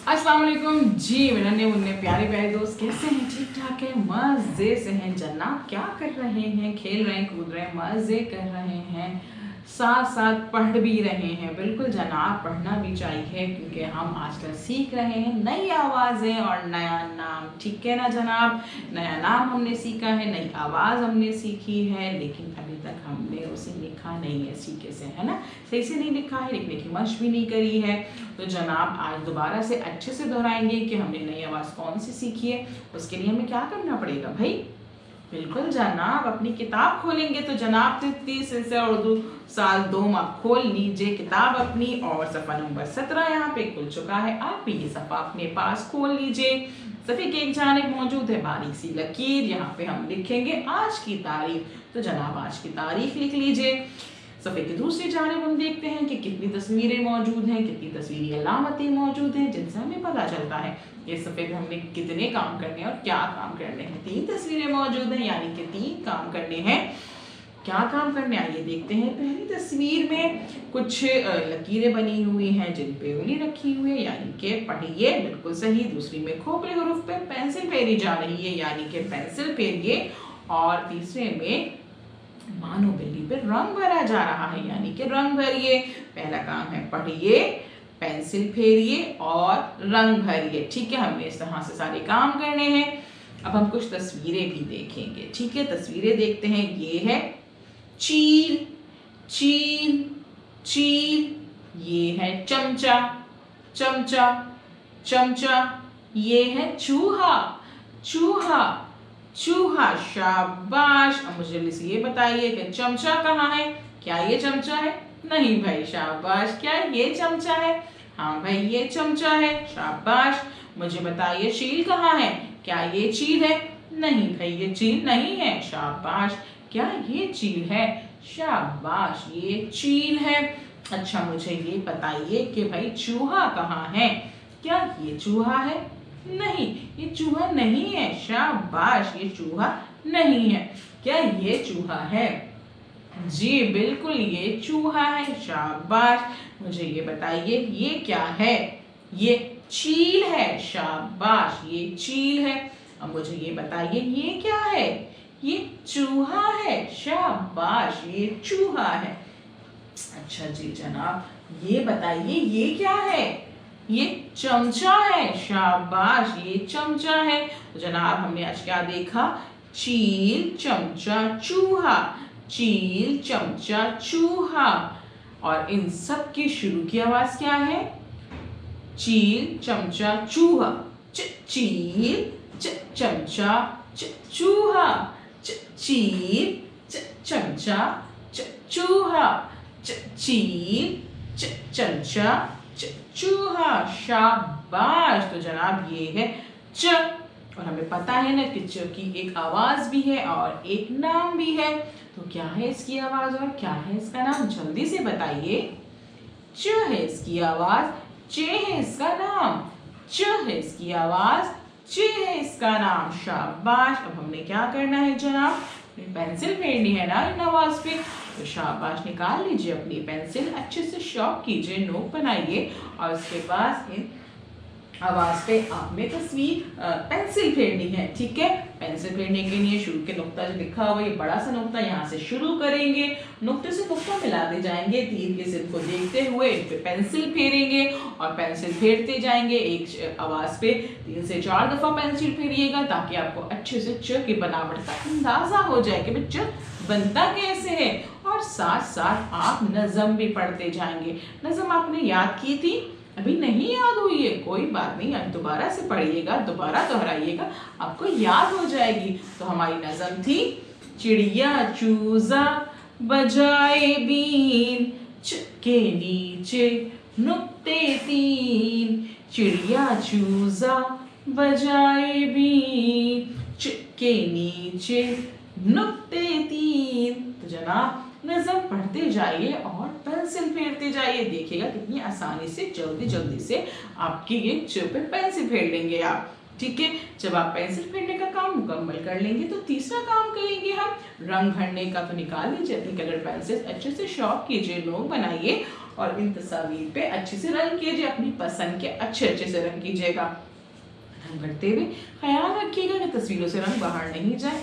अस्सलाम वालेकुम जी। मेरे नन्हे मुन्ने प्यारे प्यारे दोस्त कैसे हैं? ठीक ठाक है, मज़े से हैं जनाब। क्या कर रहे हैं? खेल रहे हैं, कूद रहे हैं, मज़े कर रहे हैं, साथ साथ पढ़ भी रहे हैं। बिल्कुल जनाब, पढ़ना भी चाहिए क्योंकि हम आजकल सीख रहे हैं नई आवाज़ें और नया नाम। ठीक है ना जनाब? नया नाम हमने सीखा है, नई आवाज़ हमने सीखी है, लेकिन अभी तक हमने उसे लिखा नहीं है सीखे से, है ना? सही से नहीं लिखा है, लिखने की मशक भी नहीं करी है। तो जनाब आज दोबारा से अच्छे से दोहराएंगे कि हमने नई आवाज़ कौन सी सीखी है। उसके लिए हमें क्या करना पड़ेगा भाई? बिल्कुल जनाब, अपनी किताब खोलेंगे तो जनाब 33 से उर्दू साल 2 आप खोल लीजिए किताब अपनी, और सफ़ा नंबर 17 यहाँ पे खुल चुका है। आप भी ये सफ़ा अपने पास खोल लीजिए। सफ़े के एक जानिब मौजूद है बारीक सी लकीर, यहाँ पे हम लिखेंगे आज की तारीख। तो जनाब आज की तारीख लिख लीजिए। सफ़े की दूसरी जानिब हम देखते हैं कि कितनी तस्वीरें मौजूद हैं, कितनी तस्वीरी अलामतें मौजूद हैं जिनसे हमें पता चलता है कि सफ़े पे हमने कितने काम करने हैं और क्या काम करने हैं। 3 तस्वीरें मौजूद हैं, यानी कि 3 काम करने हैं। क्या काम करने आइए देखते हैं। पहली तस्वीर में कुछ लकीरें बनी हुई हैं जिन पे उंगली रखी हुई है, यानी कि पढ़िए, बिल्कुल सही। दूसरी में खोखले हरूफ पे पेंसिल फेरी जा रही है, यानी कि पेंसिल फेरिए। और तीसरे में मानो बिल्ली पे रंग भरा जा रहा है, यानी कि रंग भरिए। पहला काम है पढ़िए, पेंसिल फेरिए और रंग भरिए। ठीक है, हमने इस तरह से सारे काम करने हैं। अब हम कुछ तस्वीरें भी देखेंगे। ठीक है, तस्वीरें देखते हैं। ये है चील, चील, चील। ये है चमचा, चमचा, चमचा। ये है चूहा, चूहा, चूहा। शाबाश। अब मुझे जल्दी से ये बताइए कि चमचा कहाँ है? क्या ये चमचा है? नहीं भाई, शाबाश। क्या ये चमचा है? हाँ भाई, ये चमचा है। शाबाश। मुझे बताइए चील कहाँ है? क्या ये चील है? नहीं भाई, ये चील नहीं है। शाबाश। क्या ये चील है? शाबाश, ये चील है। अच्छा, मुझे ये बताइए कि भाई चूहा कहाँ है? क्या ये चूहा है? नहीं, ये चूहा नहीं है। शाबाश, ये चूहा नहीं है। क्या ये चूहा है? जी बिल्कुल, ये चूहा है। शाबाश। मुझे ये बताइए ये क्या है? ये चील है। शाबाश, ये चील है। अब मुझे ये बताइए ये क्या है? ये चूहा है। शाबाश, ये चूहा है। अच्छा जी जनाब, ये बताइए ये क्या है? ये चमचा है। शाबाश, ये चमचा है। तो जनाब हमने आज क्या देखा? चील, चमचा, चूहा। चील, चमचा, चूहा। और इन सब की शुरू की आवाज क्या है? चील, चमचा, चूहा। चील, चमचा, चूहा। चील, चमचा, चूहा। चील, चमचा, चूहा। शाबाश। तो जनाब ये है च, और हमें पता है ना कि च की एक आवाज भी है और एक नाम भी है। तो क्या है इसकी आवाज और क्या है इसका नाम? जल्दी से बताइए। च है इसकी आवाज, च है इसका नाम। च है इसकी आवाज, च है इसका नाम। शाबाश। अब हमने क्या करना है जनाब? पेंसिल फेरनी है ना इन आवाज पे। तो शाबाश, निकाल लीजिए अपनी पेंसिल, अच्छे से शॉर्प कीजिए, नोक बनाइए, और उसके बाद इन आवाज पे आपने तस्वीर पेंसिल फेरनी है। ठीक है, पेंसिल फेरने के लिए शुरू के नुक्ता जो लिखा हुआ है, ये बड़ा सा नुक्ता, यहाँ से शुरू करेंगे, नुक्ते से नुक्ता मिलाते जाएंगे, तीर के सिर को देखते हुए इन पे पेंसिल फेरेंगे और पेंसिल फेरते जाएंगे। एक आवाज पे 3 से 4 दफा पेंसिल फेरिएगा ताकि आपको अच्छे से च की बनावट का अंदाजा हो जाए कि च बनता कैसे है। और साथ साथ आप नज़म भी पढ़ते जाएंगे। नज़म आपने याद की थी? अभी नहीं याद हुई है? कोई बात नहीं, आज दोबारा से पढ़िएगा, दोबारा दोहराइएगा, आपको याद हो जाएगी। तो हमारी नज़म थी चिड़िया चूजा बजाए बीन, च के नीचे नुक्ते 3। चिड़िया चूजा बजाए बीन, च के नीचे नुक्ते 3। तो जनाब नज़म पढ़ते जाइए और पेंसिल फेरते जाइए, देखिएगा कितनी आसानी से जल्दी जल्दी से आपकी ये च पे पेंसिल फेर लेंगे आप। ठीक है, जब आप पेंसिल फेरने का काम मुकम्मल कर लेंगे तो तीसरा काम करेंगे हम रंग भरने का। तो निकाल लीजिए अपनी कलर पेंसिल, अच्छे से शॉर्प कीजिए, नोक बनाइए, और इन तस्वीर पे अच्छे से रंग कीजिए, अपनी पसंद के अच्छे से रंग कीजिएगा। रंग करते हुए ख्याल रखिएगा कि तस्वीरों से रंग बाहर नहीं जाए,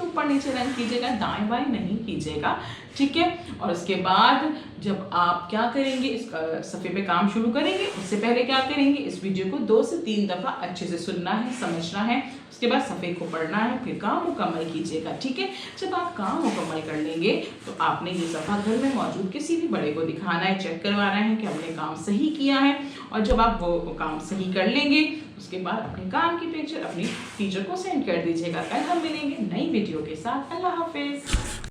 ऊपर नीचे रंग कीजिएगा, दाएं बाएं नहीं कीजिएगा, ठीक है। और उसके बाद जब आप क्या करेंगे, इस सफ़े पे काम शुरू करेंगे, उससे पहले क्या करेंगे, इस वीडियो को 2 से 3 दफ़ा अच्छे से सुनना है, समझना है, उसके बाद सफ़े को पढ़ना है, फिर काम मुकम्मल कीजिएगा, ठीक है। जब आप काम मुकम्मल कर लेंगे तो आपने ये सफ़ा घर में मौजूद किसी भी बड़े को दिखाना है, चेक करवाना है कि हमने काम सही किया है। और जब आप वो काम सही कर लेंगे उसके बाद अपने काम की पिक्चर अपनी टीचर को सेंड कर दीजिएगा। कल हम मिलेंगे नई वीडियो के साथ। अल्लाह हाफिज़।